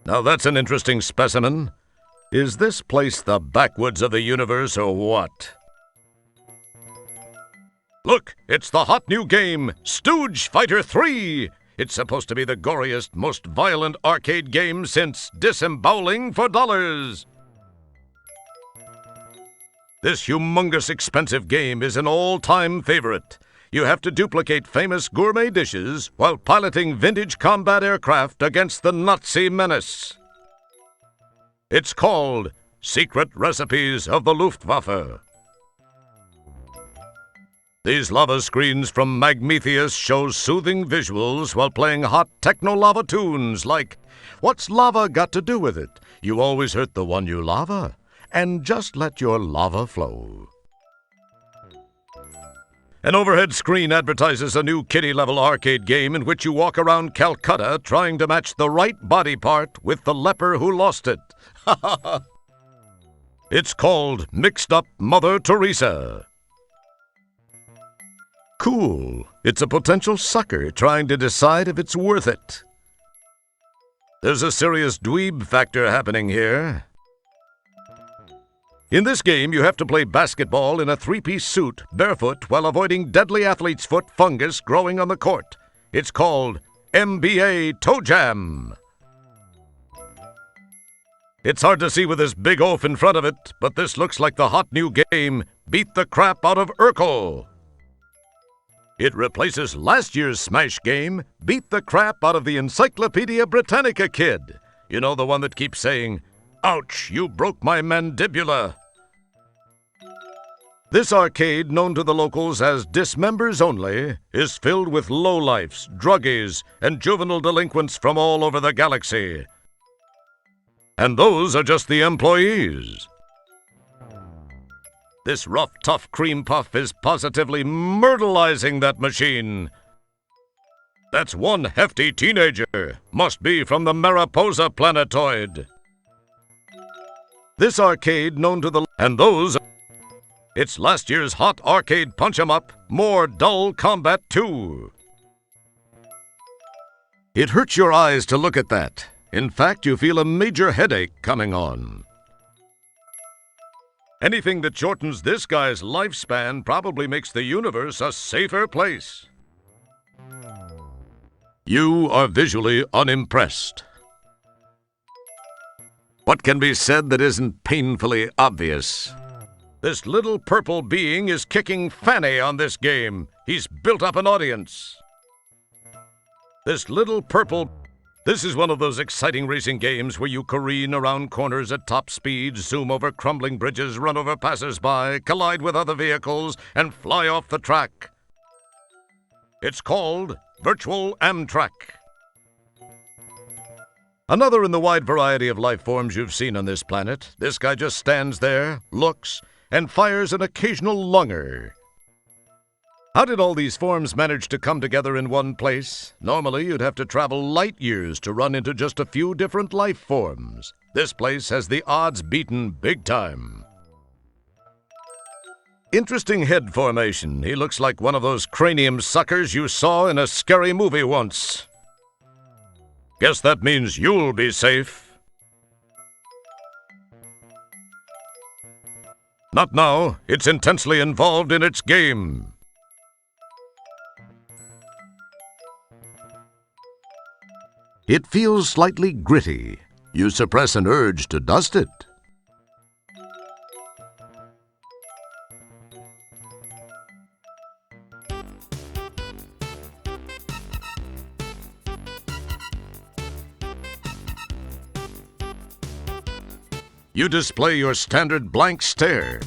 Now that's an interesting specimen. Is this place the backwoods of the universe or what? Look, it's the hot new game, Stooge Fighter 3! It's supposed to be the goriest, most violent arcade game since Disemboweling for Dollars. This humongous expensive game is an all-time favorite. You have to duplicate famous gourmet dishes while piloting vintage combat aircraft against the Nazi menace. It's called Secret Recipes of the Luftwaffe. These lava screens from Magmetheus show soothing visuals while playing hot techno-lava tunes like, "What's lava got to do with it? You always hurt the one you lava, and just let your lava flow." An overhead screen advertises a new kiddie-level arcade game in which you walk around Calcutta trying to match the right body part with the leper who lost it. It's called Mixed Up Mother Teresa. Cool. It's a potential sucker trying to decide if it's worth it. There's a serious dweeb factor happening here. In this game, you have to play basketball in a three-piece suit, barefoot, while avoiding deadly athlete's foot fungus growing on the court. It's called NBA Toe Jam. It's hard to see with this big oaf in front of it, but this looks like the hot new game, Beat the Crap Out of Urkel. It replaces last year's Smash game, Beat the Crap Out of the Encyclopedia Britannica kid. You know, the one that keeps saying, "Ouch, you broke my mandibula." This arcade, known to the locals as Dismembers Only, is filled with lowlifes, druggies, and juvenile delinquents from all over the galaxy. And those are just the employees. This rough, tough cream puff is positively myrtleizing that machine. That's one hefty teenager. Must be from the Mariposa planetoid. This arcade, known to the... And those... It's last year's hot arcade punch-em-up, more dull combat too. It hurts your eyes to look at that. In fact, you feel a major headache coming on. Anything that shortens this guy's lifespan probably makes the universe a safer place. You are visually unimpressed. What can be said that isn't painfully obvious? This little purple being is kicking Fanny on this game. He's built up an audience. This little purple... This is one of those exciting racing games where you careen around corners at top speed, zoom over crumbling bridges, run over passers-by, collide with other vehicles, and fly off the track. It's called Virtual Amtrak. Another in the wide variety of life forms you've seen on this planet. This guy just stands there, looks, and fires an occasional lunger. How did all these forms manage to come together in one place? Normally, you'd have to travel light years to run into just a few different life forms. This place has the odds beaten big time. Interesting head formation. He looks like one of those cranium suckers you saw in a scary movie once. Guess that means you'll be safe. Not now. It's intensely involved in its game. It feels slightly gritty. You suppress an urge to dust it. You display your standard blank stare.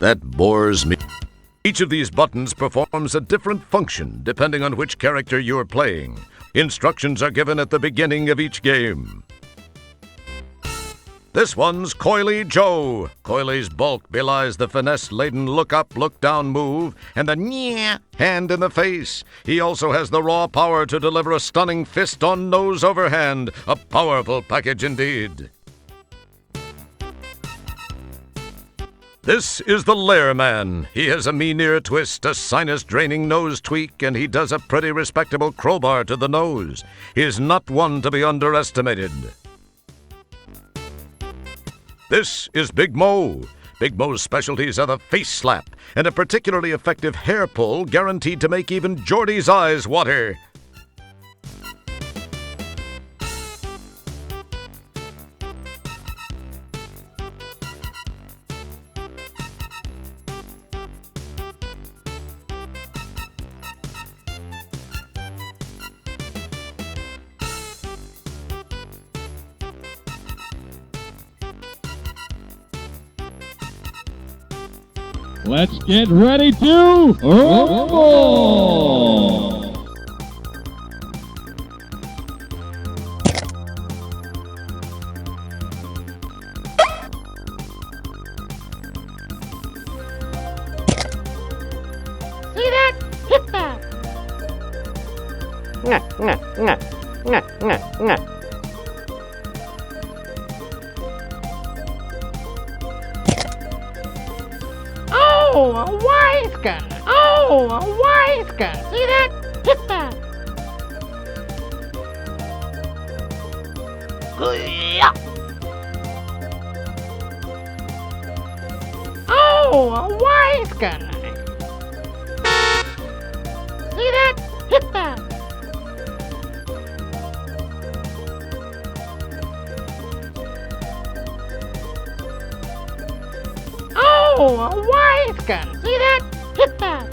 That bores me. Each of these buttons performs a different function depending on which character you're playing. Instructions are given at the beginning of each game. This one's Coily Joe. Coily's bulk belies the finesse-laden look-up, look-down move and the nyeh hand in the face. He also has the raw power to deliver a stunning fist on nose overhand. A powerful package indeed. This is the Lair Man. He has a mean ear twist, a sinus-draining nose tweak, and he does a pretty respectable crowbar to the nose. He is not one to be underestimated. This is Big Mo. Big Mo's specialties are the face slap and a particularly effective hair pull guaranteed to make even Geordie's eyes water. Let's get ready to rumble! See that? Hit that! Nah, nah, nah, nah, nah, nah. Oh, a wise gun! Oh, a wise gun! See that? Hit that! Yeah. Oh, a wise gun! See that? Hit that! Oh, a wise gun! See that? Hit that!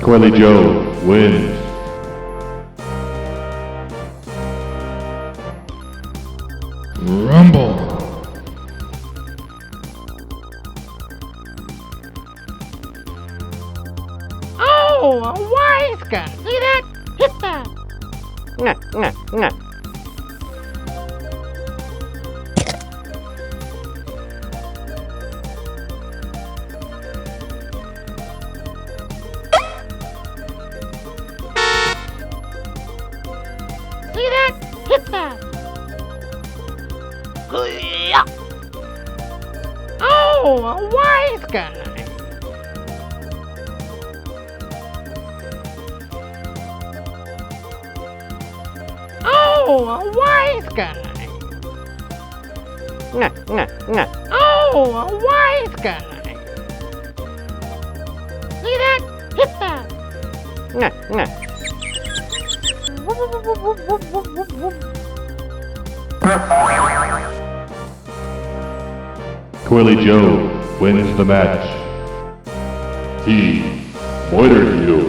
Quelly Joe wins. Rumble. Oh, a wise gun! See that? Hit that! Nah, nah, nah. See that? Hit that! Yeah. Oh, a wise gun! Oh, a wise gun! Nah, nah, nah. Oh, a wise gun! See that? Hit that! Nah, nah. Quelly Joe wins the match. He moitered you.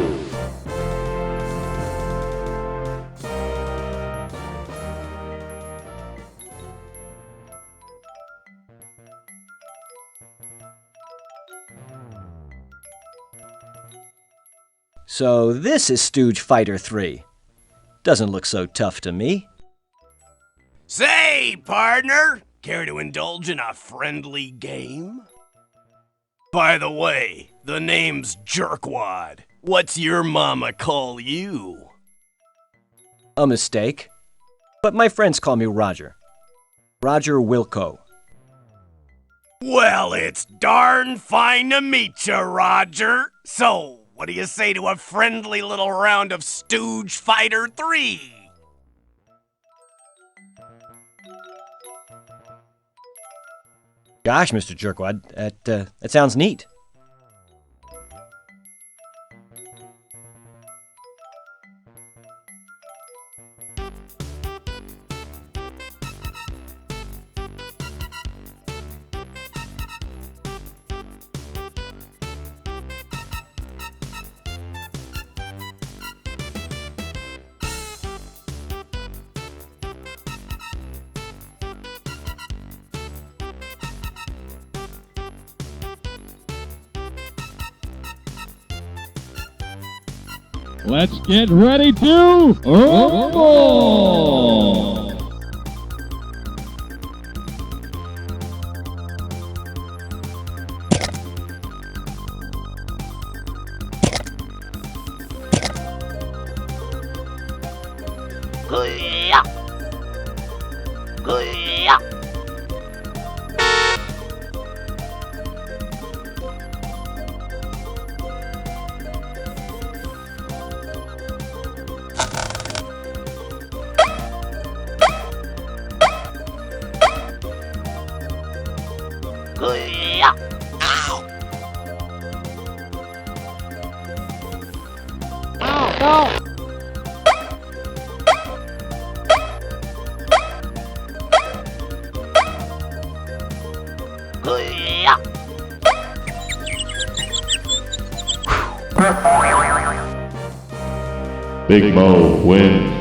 So this is Stooge Fighter 3. Doesn't look so tough to me. Say, partner, care to indulge in a friendly game? By the way, the name's Jerkwad. What's your mama call you? A mistake. But my friends call me Roger. Roger Wilco. Well, it's darn fine to meet you, Roger. So, what do you say to a friendly little round of Stooge Fighter 3? Gosh, Mr. Jerkwad, that sounds neat. Let's get ready to rumble! Yeah. Go! Big Mo wins.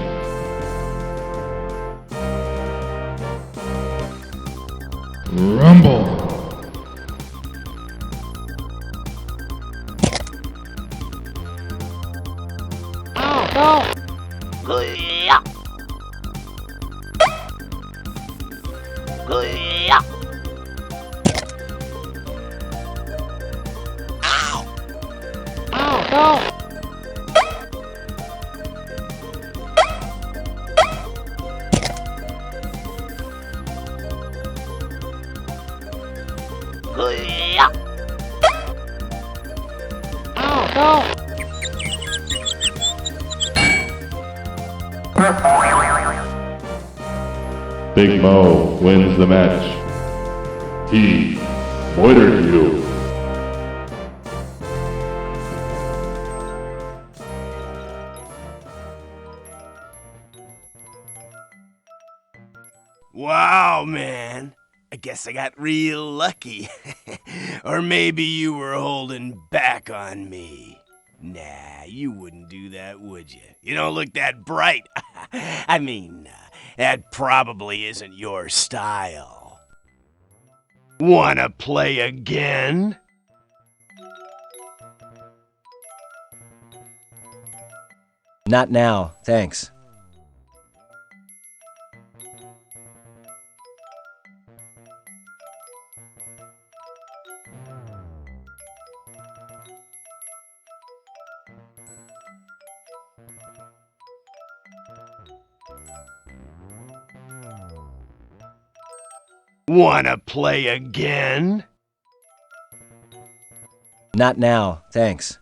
Rumble. Go! Go! Go! Big Mo wins the match. He moitered you. Wow, man. I guess I got real lucky. Or maybe you were holding back on me. Nah, you wouldn't do that, would you? You don't look that bright. I mean, that probably isn't your style. Wanna play again? Not now, thanks. Wanna play again? Not now, thanks.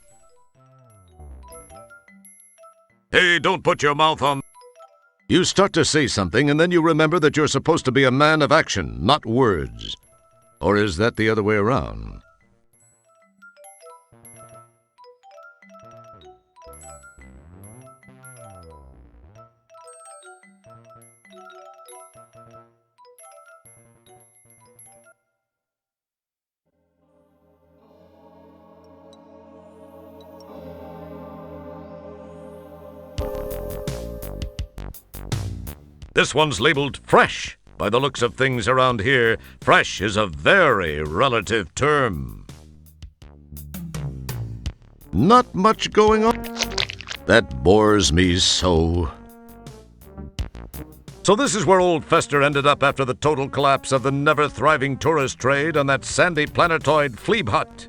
Hey, don't put your mouth on. You start to say something, and then you remember that you're supposed to be a man of action, not words. Or is that the other way around? This one's labeled fresh. By the looks of things around here, fresh is a very relative term. Not much going on. That bores me so. So this is where old Fester ended up after the total collapse of the never-thriving tourist trade on that sandy planetoid Flea Hut.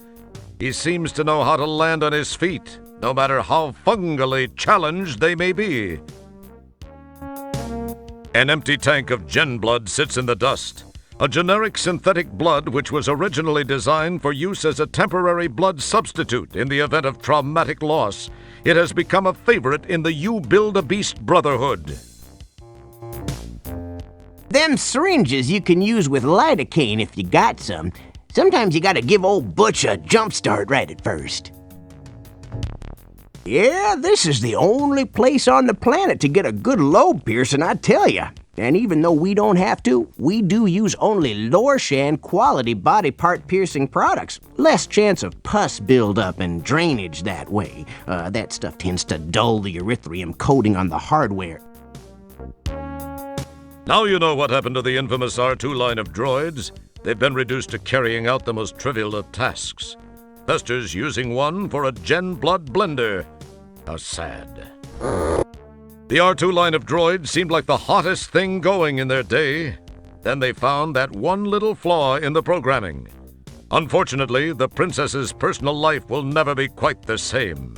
He seems to know how to land on his feet, no matter how fungally challenged they may be. An empty tank of gen blood sits in the dust, a generic synthetic blood which was originally designed for use as a temporary blood substitute in the event of traumatic loss. It has become a favorite in the You Build a Beast Brotherhood. Them syringes you can use with lidocaine if you got some. Sometimes you gotta give old Butch a jump start right at first. Yeah, this is the only place on the planet to get a good lobe piercing, I tell ya. And even though we don't have to, we do use only Lorshan quality body part piercing products. Less chance of pus buildup and drainage that way. That stuff tends to dull the erythrium coating on the hardware. Now you know what happened to the infamous R2 line of droids. They've been reduced to carrying out the most trivial of tasks. Fester's using one for a gen blood blender. How sad. The R2 line of droids seemed like the hottest thing going in their day. Then they found that one little flaw in the programming. Unfortunately, the princess's personal life will never be quite the same.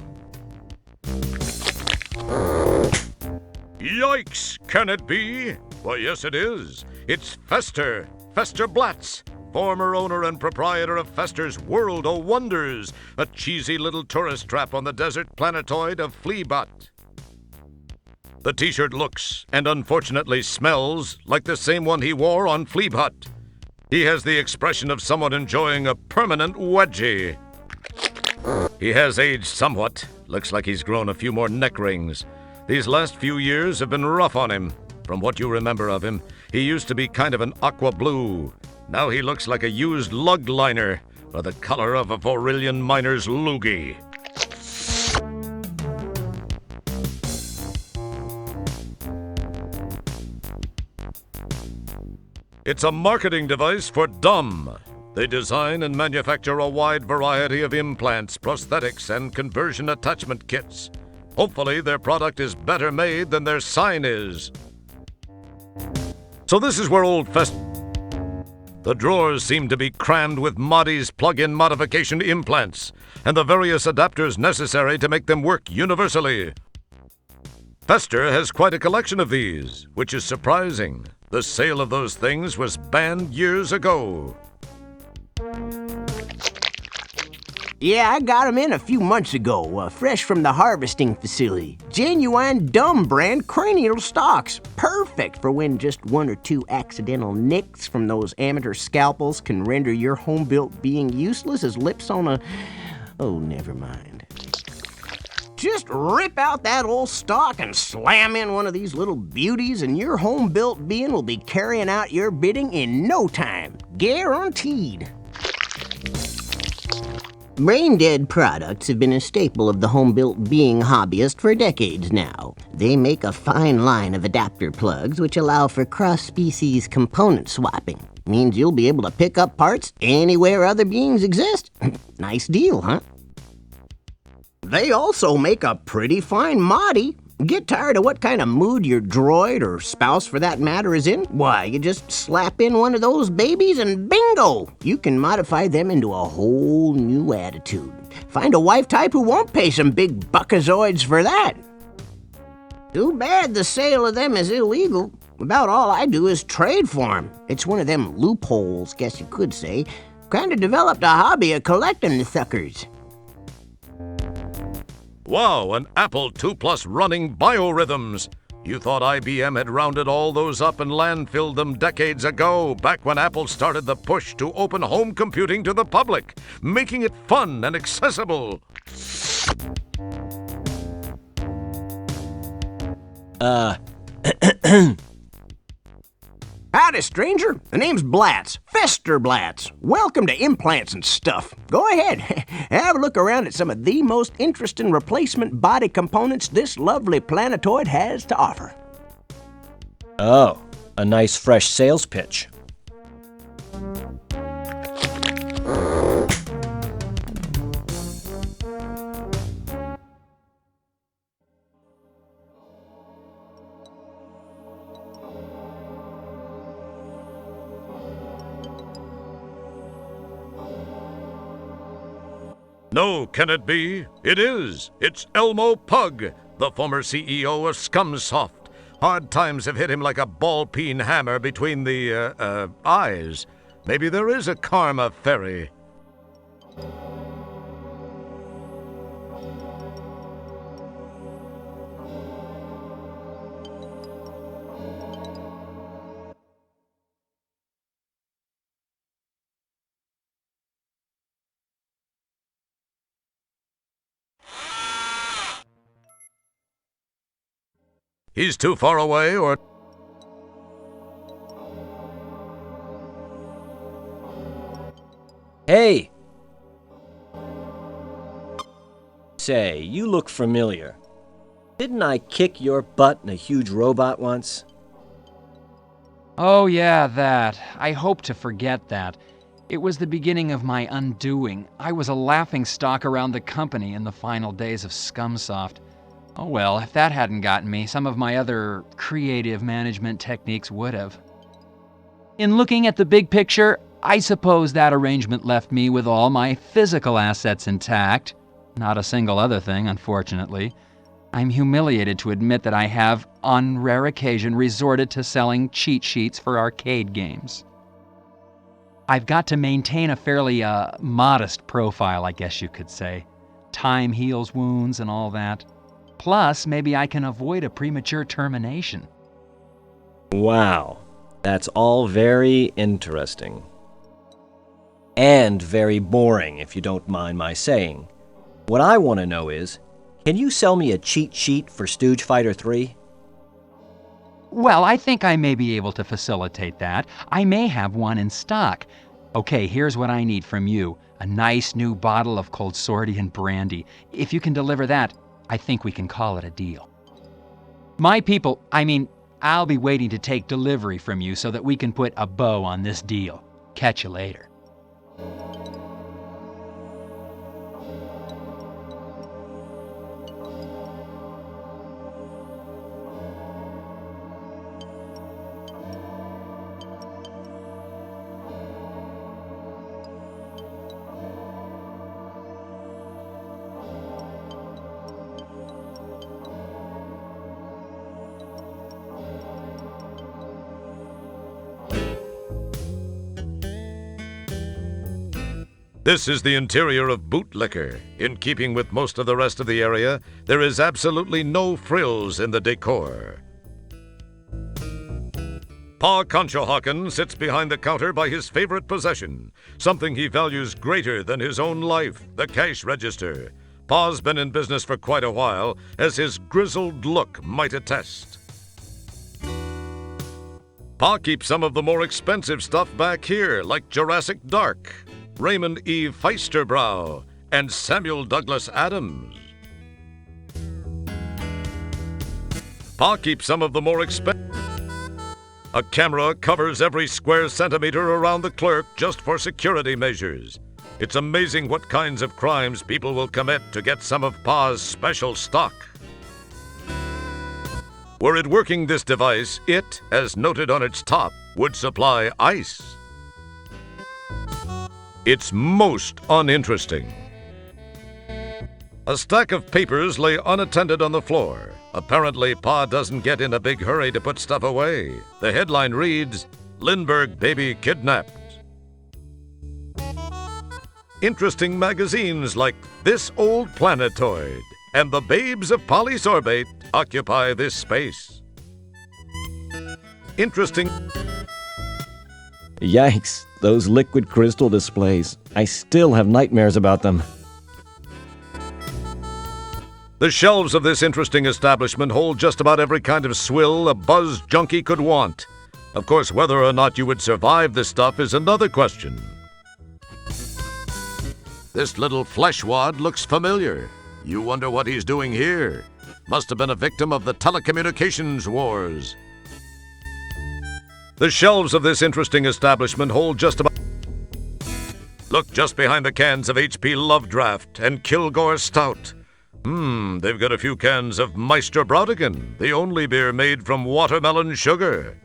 Yikes! Can it be? Why, yes, it is. It's Fester Blatz, former owner and proprietor of Fester's World o' Wonders, a cheesy little tourist trap on the desert planetoid of Fleabot. The t-shirt looks, and unfortunately smells, like the same one he wore on Fleabot. He has the expression of someone enjoying a permanent wedgie. He has aged somewhat. Looks like he's grown a few more neck rings. These last few years have been rough on him. From what you remember of him, he used to be kind of an aqua blue. Now he looks like a used lug liner, or the color of a Varillian miner's loogie. It's a marketing device for dumb. They design and manufacture a wide variety of implants, prosthetics, and conversion attachment kits. Hopefully, their product is better made than their sign is. So this is where old The drawers seem to be crammed with MIDI's plug-in modification implants, and the various adapters necessary to make them work universally. Fester has quite a collection of these, which is surprising. The sale of those things was banned years ago. Yeah, I got 'em in a few months ago, fresh from the harvesting facility. Genuine dumb brand cranial stocks. Perfect for when just one or two accidental nicks from those amateur scalpels can render your home-built being useless as lips on a... Oh, never mind. Just rip out that old stock and slam in one of these little beauties and your home-built being will be carrying out your bidding in no time. Guaranteed. Brain-dead products have been a staple of the home-built being hobbyist for decades now. They make a fine line of adapter plugs which allow for cross-species component swapping. Means you'll be able to pick up parts anywhere other beings exist. Nice deal, huh? They also make a pretty fine MIDI. Get tired of what kind of mood your droid, or spouse for that matter, is in? Why, you just slap in one of those babies and bingo! You can modify them into a whole new attitude. Find a wife type who won't pay some big buckazoids for that. Too bad the sale of them is illegal. About all I do is trade for them. It's one of them loopholes, guess you could say. Kinda developed a hobby of collecting the suckers. Wow, an Apple II Plus running biorhythms. You thought IBM had rounded all those up and landfilled them decades ago, back when Apple started the push to open home computing to the public, making it fun and accessible. Howdy, stranger. The name's Blatz. Fester Blatz. Welcome to Implants and Stuff. Go ahead. Have a look around at some of the most interesting replacement body components this lovely planetoid has to offer. Oh, a nice fresh sales pitch. No, can it be? It is. It's Elmo Pug, the former CEO of Scumsoft. Hard times have hit him like a ball-peen hammer between the, eyes. Maybe there is a karma fairy. He's too far away, or... Hey! Say, you look familiar. Didn't I kick your butt in a huge robot once? Oh yeah, that. I hope to forget that. It was the beginning of my undoing. I was a laughingstock around the company in the final days of Scumsoft. Oh well, if that hadn't gotten me, some of my other creative management techniques would have. In looking at the big picture, I suppose that arrangement left me with all my physical assets intact. Not a single other thing, unfortunately. I'm humiliated to admit that I have, on rare occasion, resorted to selling cheat sheets for arcade games. I've got to maintain a fairly modest profile, I guess you could say. Time heals wounds and all that. Plus, maybe I can avoid a premature termination. Wow, that's all very interesting. And very boring, if you don't mind my saying. What I want to know is, can you sell me a cheat sheet for Stooge Fighter 3? Well, I think I may be able to facilitate that. I may have one in stock. Okay, here's what I need from you. A nice new bottle of Coldsortian brandy. If you can deliver that, I think we can call it a deal. I'll be waiting to take delivery from you so that we can put a bow on this deal. Catch you later. This is the interior of Bootlicker. In keeping with most of the rest of the area, there is absolutely no frills in the decor. Pa Conshohocken sits behind the counter by his favorite possession, something he values greater than his own life, the cash register. Pa's been in business for quite a while, as his grizzled look might attest. Pa keeps some of the more expensive stuff back here, like Jurassic Dark, Raymond E. Feisterbrow, and Samuel Douglas Adams. Pa keeps some of the more expensive. A camera covers every square centimeter around the clerk just for security measures. It's amazing what kinds of crimes people will commit to get some of Pa's special stock. Were it working this device, it, as noted on its top, would supply ice. It's most uninteresting. A stack of papers lay unattended on the floor. Apparently, Pa doesn't get in a big hurry to put stuff away. The headline reads, "Lindbergh Baby Kidnapped." Interesting magazines like This Old Planetoid and The Babes of Polysorbate occupy this space. Interesting. Yikes, those liquid crystal displays. I still have nightmares about them. The shelves of this interesting establishment hold just about every kind of swill a buzz junkie could want. Of course, whether or not you would survive this stuff is another question. This little flesh wad looks familiar. You wonder what he's doing here. Must have been a victim of the telecommunications wars. The shelves of this interesting establishment hold just about... Look just behind the cans of H.P. Lovedraft and Kilgore Stout. They've got a few cans of Meister Brautigan, the only beer made from watermelon sugar.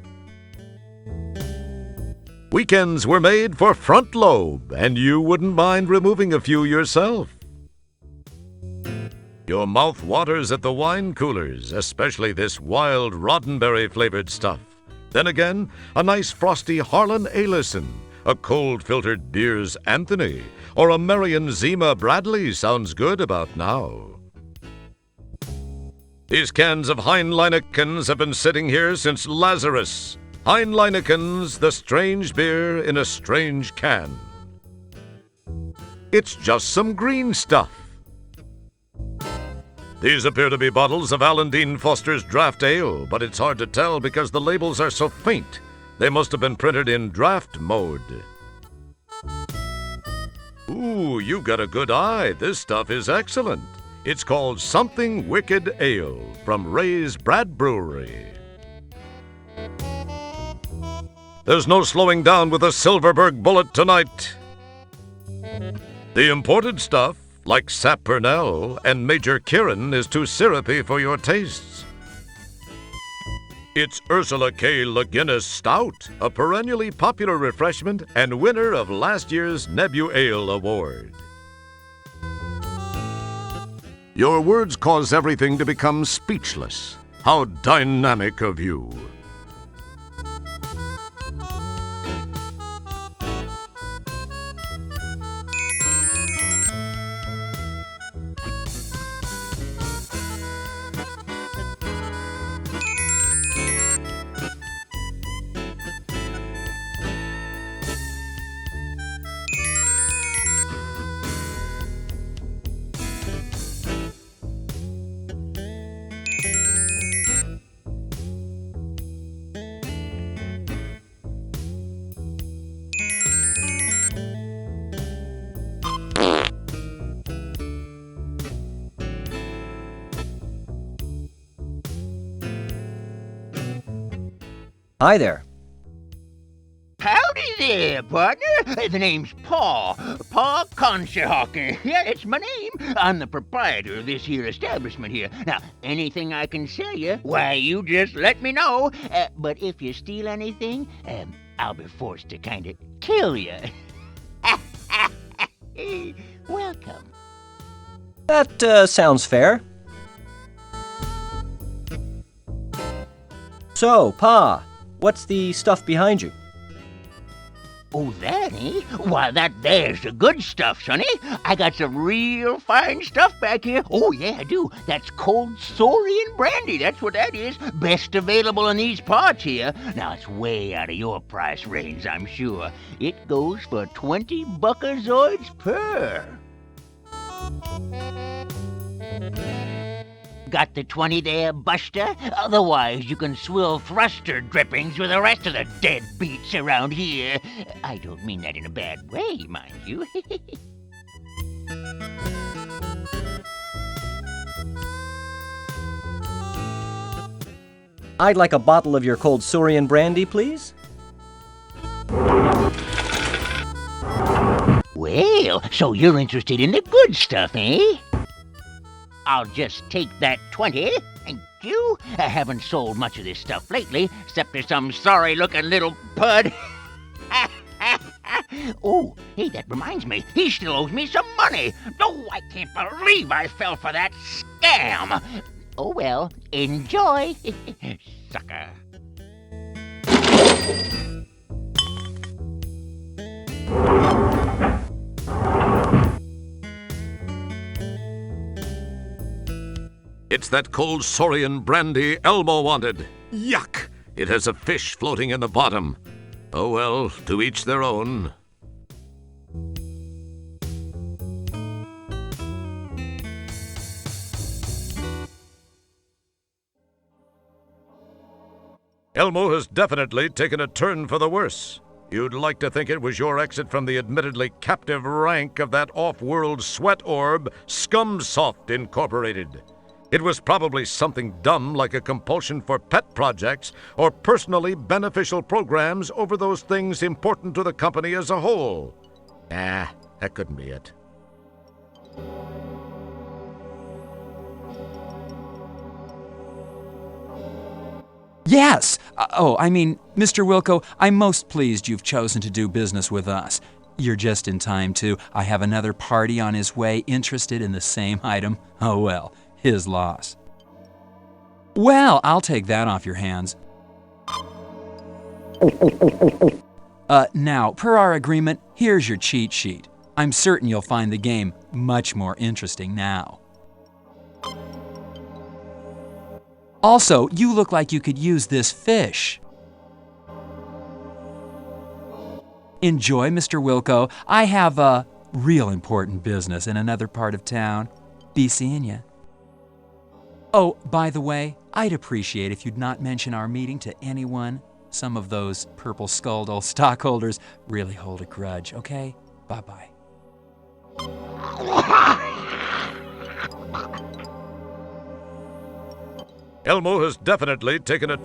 Weekends were made for Front Lobe, and you wouldn't mind removing a few yourself. Your mouth waters at the wine coolers, especially this wild Roddenberry-flavored stuff. Then again, a nice frosty Harlan Alison, a cold-filtered Beers Anthony, or a Marion Zima Bradley sounds good about now. These cans of Heinleinekens have been sitting here since Lazarus. Heinleinekens, the strange beer in a strange can. It's just some green stuff. These appear to be bottles of Alan Dean Foster's Draft Ale, but it's hard to tell because the labels are so faint. They must have been printed in draft mode. Ooh, you've got a good eye. This stuff is excellent. It's called Something Wicked Ale from Ray's Brad Brewery. There's no slowing down with a Silverberg Bullet tonight. The imported stuff, like Sap Purnell and Major Kirin, is too syrupy for your tastes. It's Ursula K. Le Guinness Stout, a perennially popular refreshment and winner of last year's Nebu Ale Award. Your words cause everything to become speechless. How dynamic of you. Hi there. Howdy there, partner. The name's Paul Conshohocker. Yeah, it's my name. I'm the proprietor of this here establishment here. Now, anything I can sell you, why, you just let me know. But if you steal anything, I'll be forced to kind of kill you. Welcome. That sounds fair. So, Pa, what's the stuff behind you? Oh, that, eh? Why, that there's the good stuff, sonny. I got some real fine stuff back here. Oh, yeah, I do. That's cold Saurian brandy. That's what that is. Best available in these parts here. Now, it's way out of your price range, I'm sure. It goes for 20 buckazoids per. Got the 20 there, Buster? Otherwise, you can swill thruster drippings with the rest of the deadbeats around here. I don't mean that in a bad way, mind you. I'd like a bottle of your cold Saurian brandy, please. Well, so you're interested in the good stuff, eh? I'll just take that 20. Thank you. I haven't sold much of this stuff lately, except to some sorry-looking little pud. Oh, hey, that reminds me. He still owes me some money. Oh, I can't believe I fell for that scam. Oh, well, enjoy, sucker. It's that cold Saurian brandy Elmo wanted. Yuck! It has a fish floating in the bottom. Oh well, to each their own. Elmo has definitely taken a turn for the worse. You'd like to think it was your exit from the admittedly captive rank of that off-world sweat orb, Scumsoft Incorporated. It was probably something dumb like a compulsion for pet projects or personally beneficial programs over those things important to the company as a whole. That couldn't be it. Yes! Mr. Wilco, I'm most pleased you've chosen to do business with us. You're just in time, too. I have another party on his way interested in the same item. Oh, well, his loss. Well, I'll take that off your hands. Now, per our agreement, here's your cheat sheet. I'm certain you'll find the game much more interesting now. Also, you look like you could use this fish. Enjoy, Mr. Wilco. I have a real important business in another part of town. Be seeing ya. Oh, by the way, I'd appreciate if you'd not mention our meeting to anyone. Some of those purple-skulled old stockholders really hold a grudge, okay? Bye-bye. Elmo has definitely taken a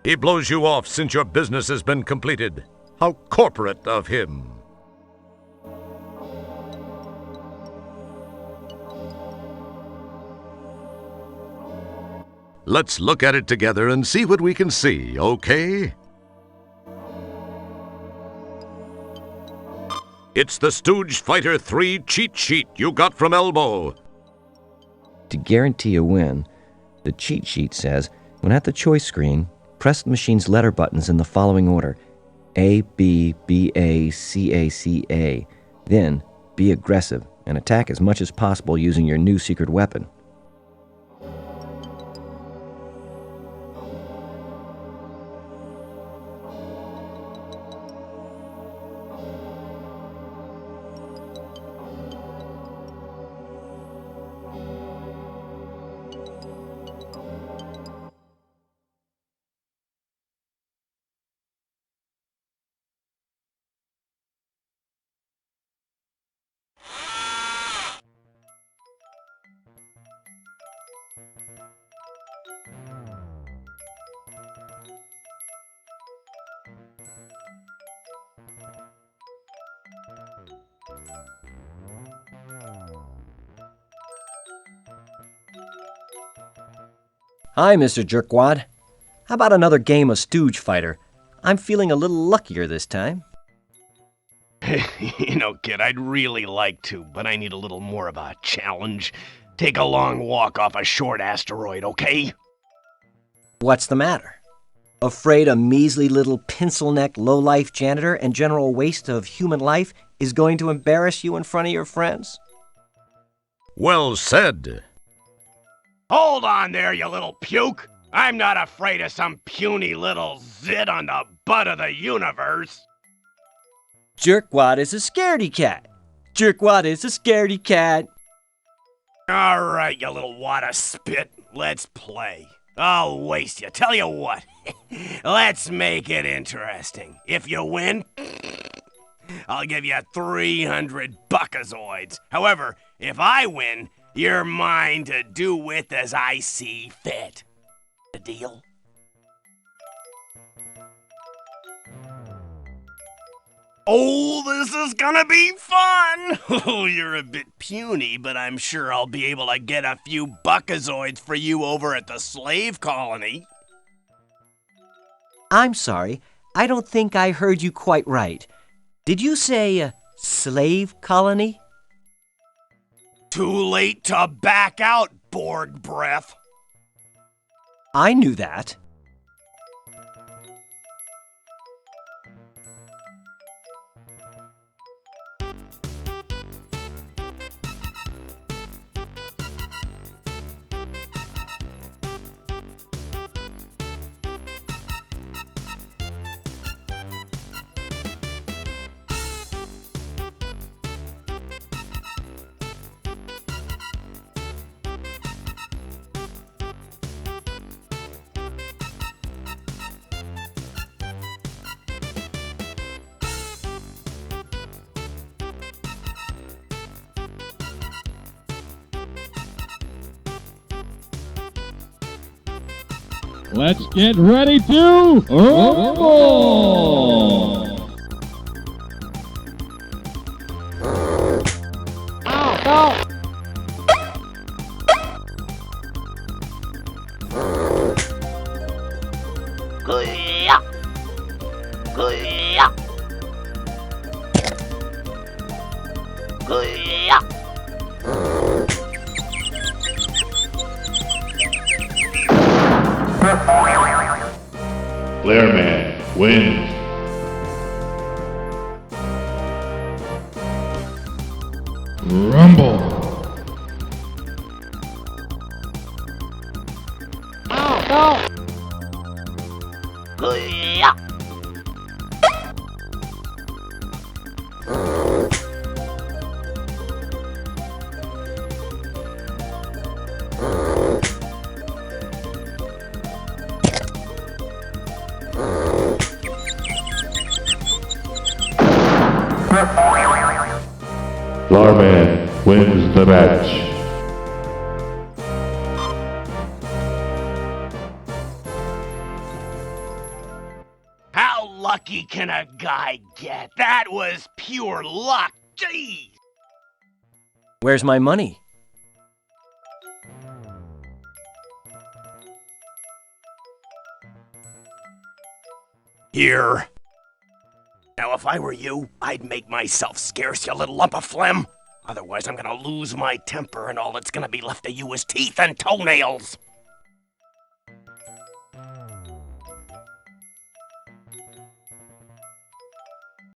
He blows you off since your business has been completed. How corporate of him. Let's look at it together and see what we can see, okay? It's the Stooge Fighter 3 cheat sheet you got from Elbow. To guarantee a win, the cheat sheet says, when at the choice screen, press the machine's letter buttons in the following order: A, B, B, A, C, A, C, A. Then, be aggressive and attack as much as possible using your new secret weapon. Hi, Mr. Jerkwad. How about another game of Stooge Fighter? I'm feeling a little luckier this time. You know, kid, I'd really like to, but I need a little more of a challenge. Take a long walk off a short asteroid, okay? What's the matter? Afraid a measly little pencil-neck low-life janitor and general waste of human life is going to embarrass you in front of your friends? Well said. Hold on there, you little puke! I'm not afraid of some puny little zit on the butt of the universe! Jerkwad is a scaredy cat. Jerkwad is a scaredy cat. Alright, you little wad of spit, let's play. I'll waste you. Tell you what, let's make it interesting. If you win, I'll give you 300 buckazoids. However, if I win, you're mine to do with as I see fit. The deal? Oh, this is gonna be fun! Oh, you're a bit puny, but I'm sure I'll be able to get a few buckazoids for you over at the slave colony. I'm sorry, I don't think I heard you quite right. Did you say slave colony? Too late to back out, Borg breath. I knew that. Let's get ready to rumble! Blairman wins. Rumble. Larman wins the match. How lucky can a guy get? That was pure luck. Jeez. Where's my money? Here. Now if I were you, I'd make myself scarce, you little lump of phlegm. Otherwise, I'm gonna lose my temper, and all that's gonna be left of you is teeth and toenails.